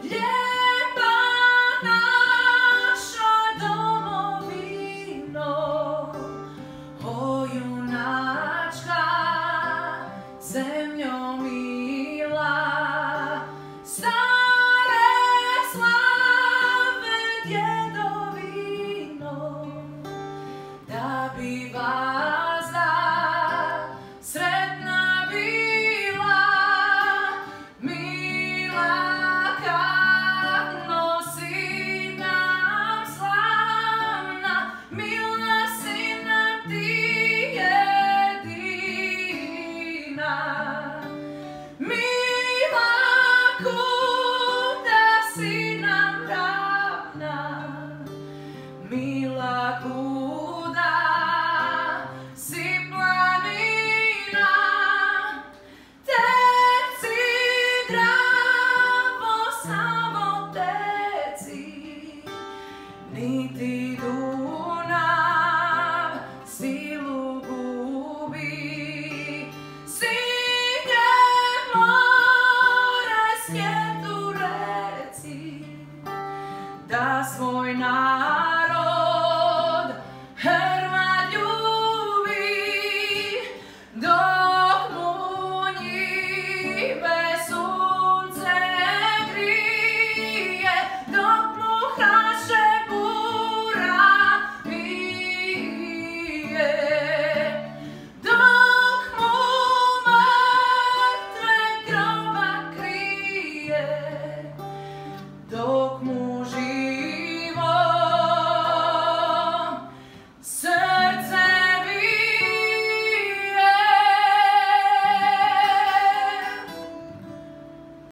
Lijepa naša domovino, o junačka, zemljo mila, stare slave djedovino, da bi vazda sretna bila, mila kad nosi nam slavna, mila si nam ti jedina. Mila kuda si nam ravna, mila kuda si planina, teci Dravo, samo teci, niti Dunav silu gubi, sinje more svijetu reci, da svoj narod